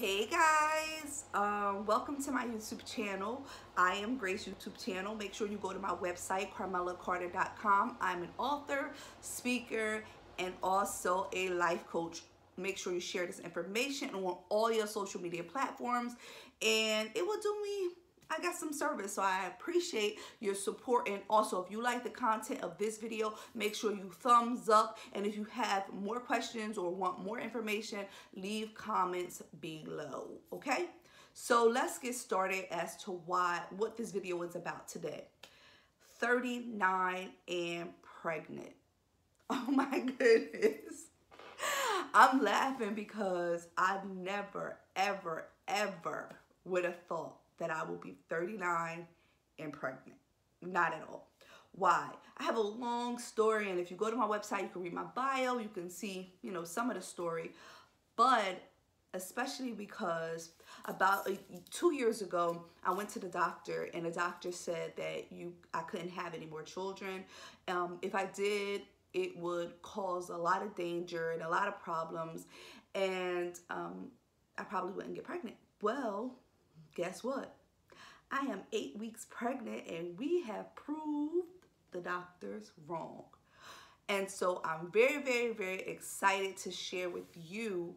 Hey guys, welcome to my YouTube channel. I am Grace YouTube channel. Make sure you go to my website, carmelacarter.com. I'm an author, speaker, and also a life coach. Make sure you share this information on all your social media platforms, and it will do me, I got some service. So I appreciate your support. And also, if you like the content of this video, make sure you thumbs up. And if you have more questions or want more information, leave comments below. Okay? So let's get started as to what this video is about today. 39 and pregnant. Oh my goodness. I'm laughing because I never, ever, ever would have thought that I will be 39 and pregnant. Not at all. Why? I have a long story, and if you go to my website, you can read my bio, you can see, some of the story. But especially because about 2 years ago, I went to the doctor, and the doctor said that I couldn't have any more children. If I did, it would cause a lot of danger and a lot of problems, and I probably wouldn't get pregnant. Well, guess what? I am 8 weeks pregnant, and we have proved the doctors wrong. And so I'm very, very, very excited to share with you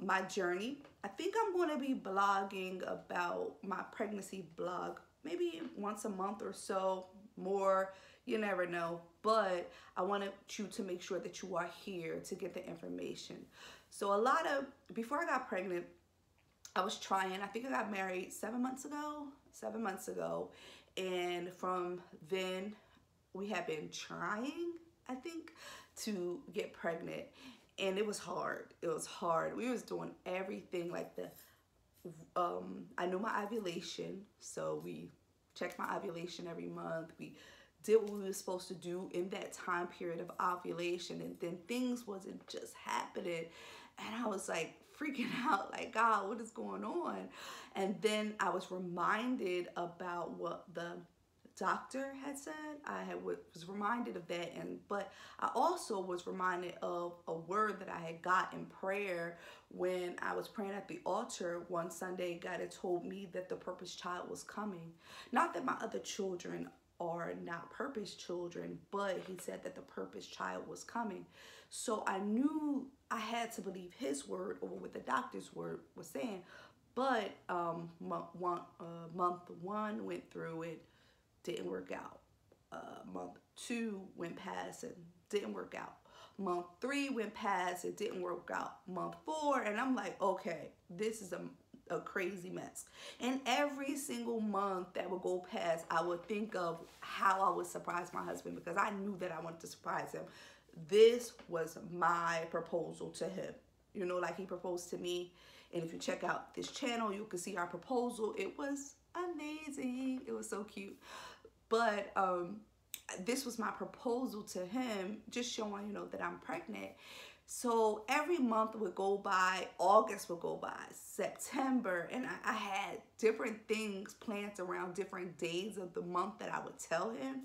my journey. I think I'm going to be blogging about my pregnancy blog maybe once a month or so, more, you never know. But I wanted you to make sure that you are here to get the information. So before I got pregnant, I was trying, I think I got married 7 months ago. And from then we have been trying, I think, to get pregnant. And it was hard. It was hard. We was doing everything like I knew my ovulation. So we checked my ovulation every month. We did what we were supposed to do in that time period of ovulation. And then things wasn't just happening. And I was like freaking out, like, God, what is going on? And then I was reminded about what the doctor had said. Was reminded of that, but I also was reminded of a word that I had got in prayer when I was praying at the altar one Sunday. God had told me that the purpose child was coming. Not that my other children are not purpose children, but he said that the purpose child was coming. So I knew I had to believe his word over what the doctor's word was saying. But month one went through, it didn't work out. Month 2 went past, and didn't work out. Month 3 went past, it didn't work out. Month 4, and I'm like, okay, this is a crazy mess. And every single month that would go past, I would think of how I would surprise my husband, because I knew that I wanted to surprise him. This was my proposal to him. Like he proposed to me. And if you check out this channel, you can see our proposal. It was amazing. It was so cute. But this was my proposal to him, just showing, that I'm pregnant. So every month would go by, August would go by, September, and I had different things planned around different days of the month that I would tell him.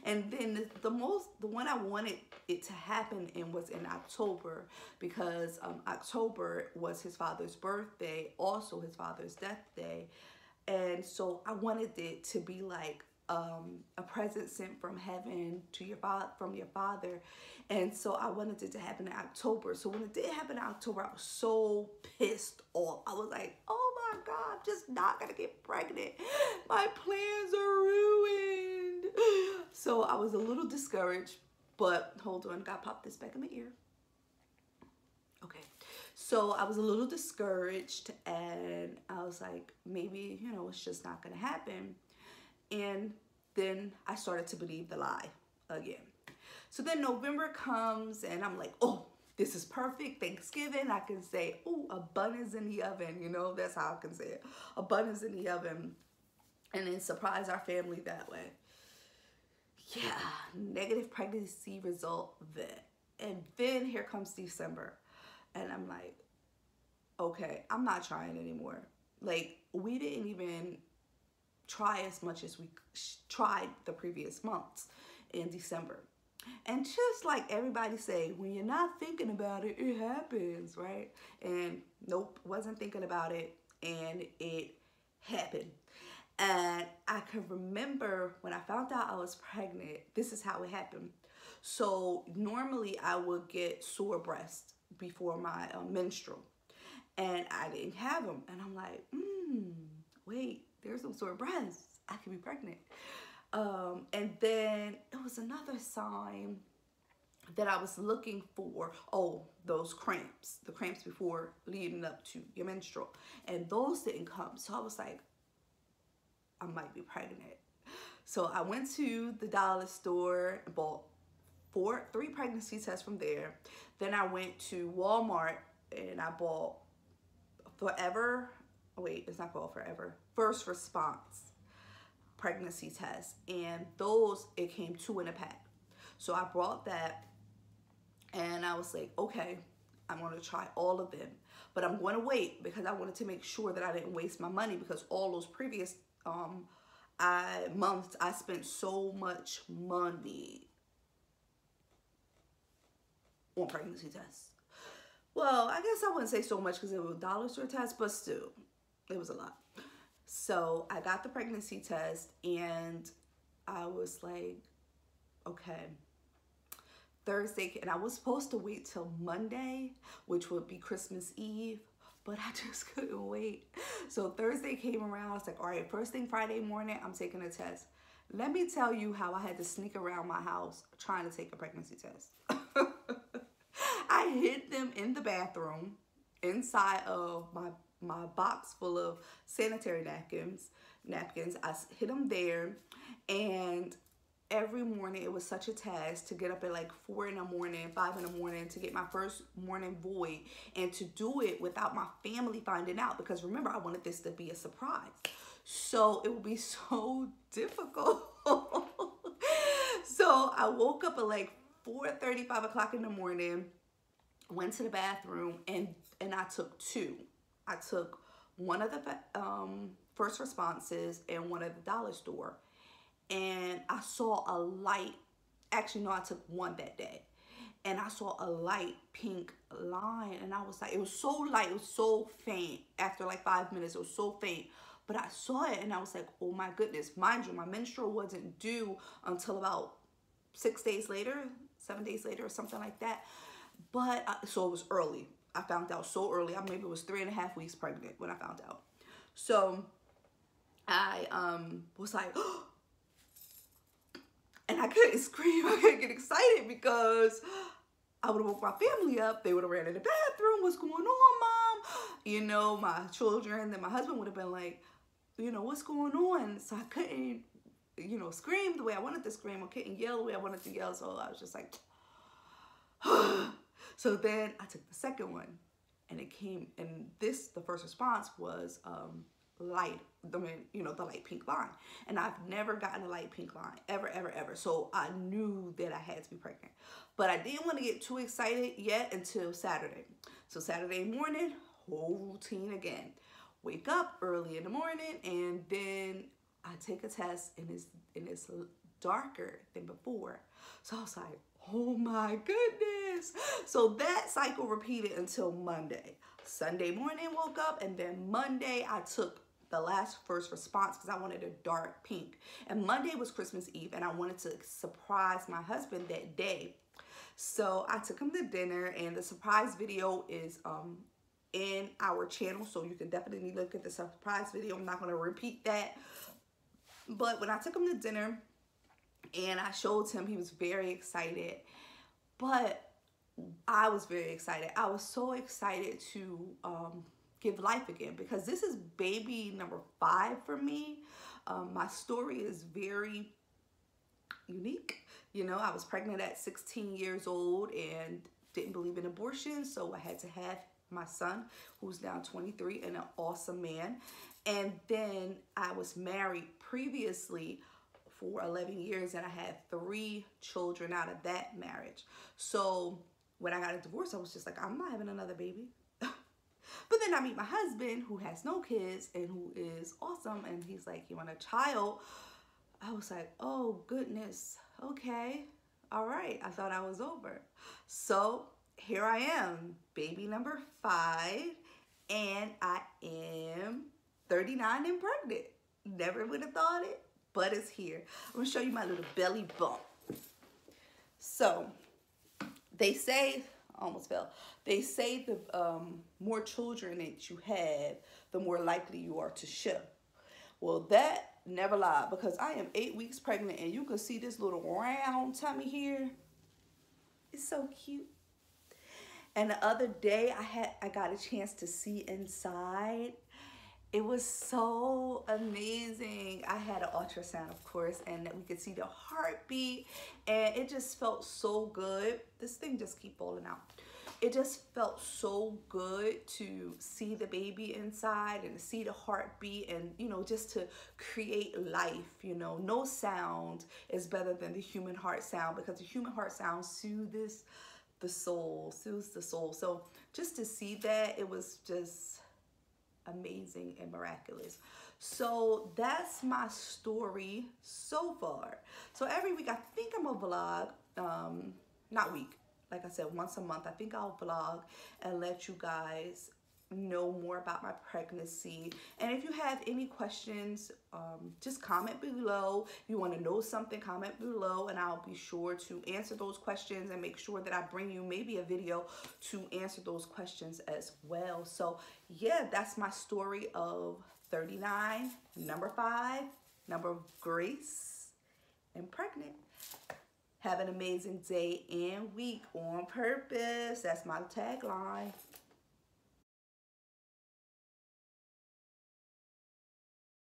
And then the one I wanted it to happen in was in October, because October was his father's birthday, also his father's death day. And so I wanted it to be like a present sent from heaven to from your father. And so I wanted it to happen in October. So when it did happen in October, I was so pissed off. I was like, oh my God, I'm just not gonna get pregnant. My plans are ruined. So I was a little discouraged, but hold on, God popped this back in my ear. Okay. So I was a little discouraged, and I was like, maybe, it's just not gonna happen. And then I started to believe the lie again. So then November comes, and I'm like, oh, this is perfect. Thanksgiving, I can say, oh, abundance in the oven. That's how I can say it. Abundance in the oven. And then surprise our family that way. Yeah, negative pregnancy result then. And then here comes December. And I'm like, okay, I'm not trying anymore. Like, we didn't even try as much as we tried the previous months in December. And just like everybody say, when you're not thinking about it, it happens, right? And nope, wasn't thinking about it, and it happened. And I can remember when I found out I was pregnant, this is how it happened. So normally I would get sore breasts before my menstrual, and I didn't have them. And I'm like, wait, there's some sore breasts. I could be pregnant. And then it was another sign that I was looking for. Oh, those cramps, the cramps before leading up to your menstrual. And those didn't come. So I was like, I might be pregnant. So I went to the dollar store and bought three pregnancy tests from there. Then I went to Walmart and I bought it's not called Forever, First Response pregnancy test, and those, it came 2 in a pack. So I brought that, and I was like, okay, I'm going to try all of them, but I'm going to wait because I wanted to make sure that I didn't waste my money, because all those previous months I spent so much money on pregnancy tests. Well, I guess I wouldn't say so much because it was dollar store tests, but still, it was a lot. So I got the pregnancy test, and I was like, okay, Thursday, and I was supposed to wait till Monday, which would be Christmas Eve, but I just couldn't wait. So Thursday came around, I was like, all right, first thing Friday morning, I'm taking a test. Let me tell you how I had to sneak around my house trying to take a pregnancy test. I hid them in the bathroom, inside of my box full of sanitary napkins. I hid them there, and every morning it was such a task to get up at like 4 in the morning, 5 in the morning to get my first morning void, and to do it without my family finding out, because remember, I wanted this to be a surprise. So it would be so difficult. So I woke up at like 4:30, 5 o'clock in the morning, went to the bathroom, and I took 2. I took one of the First Responses and one at the dollar store. And I saw a light, actually no, I took one that day. And I saw a light pink line, and I was like, it was so light, it was so faint. After like 5 minutes, it was so faint. But I saw it, and I was like, oh my goodness. Mind you, my menstrual wasn't due until about 6 days later, 7 days later, or something like that. But, so it was early. I found out so early. I maybe was 3.5 weeks pregnant when I found out. So I was like, oh, and I couldn't scream. I couldn't get excited because I would have woke my family up. They would have ran in the bathroom. What's going on, Mom? You know, my children, and then my husband would have been like, you know, what's going on? So I couldn't, you know, scream the way I wanted to scream, or couldn't yell the way I wanted to yell. So I was just like, so then I took the second one, and it came, and the First Response was light, I mean, you know, the light pink line. And I've never gotten a light pink line, ever, ever, ever. So I knew that I had to be pregnant. But I didn't want to get too excited yet until Saturday. So Saturday morning, whole routine again. Wake up early in the morning, and then I take a test, and it's darker than before. So I was like, oh my goodness. So that cycle repeated until Monday. Sunday morning, woke up, and then Monday I took the last First Response because I wanted a dark pink. And Monday was Christmas Eve, and I wanted to surprise my husband that day. So I took him to dinner, and the surprise video is in our channel, so you can definitely look at the surprise video. I'm not going to repeat that. But when I took him to dinner and I showed him, he was very excited. But I was very excited. I was so excited to give life again, because this is baby number 5 for me. My story is very unique. You know, I was pregnant at 16 years old and didn't believe in abortion, so I had to have my son, who's now 23 and an awesome man. And then I was married previously for 11 years, and I had 3 children out of that marriage. So when I got a divorce, I was just like, I'm not having another baby. But then I meet my husband, who has no kids and who is awesome, and he's like, you want a child? I was like, oh goodness, okay, All right, I thought I was over. So here I am, baby number 5, and I am 39 and pregnant. Never would have thought it, but it's here. I'm gonna show you my little belly bump. So they say, I almost fell. They say the more children that you have, the more likely you are to show. Well, that never lied, because I am 8 weeks pregnant, and you can see this little round tummy here. It's so cute. And the other day I got a chance to see inside. It was so amazing. I had an ultrasound, of course, and we could see the heartbeat, and it just felt so good. This thing just keep falling out. It just felt so good to see the baby inside and to see the heartbeat, and you know, just to create life. You know, no sound is better than the human heart sound, because the human heart sound soothes the soul. So just to see that, it was just amazing and miraculous. So that's my story so far. So every week I think I'm gonna vlog, not week, like I said, once a month. I think I'll vlog and let you guys know more about my pregnancy. And if you have any questions, just comment below. If you want to know something, comment below, and I'll be sure to answer those questions and make sure that I bring you maybe a video to answer those questions as well. So yeah, that's my story of 39, number 5, number of grace, and pregnant. Have an amazing day and week on purpose. That's my tagline.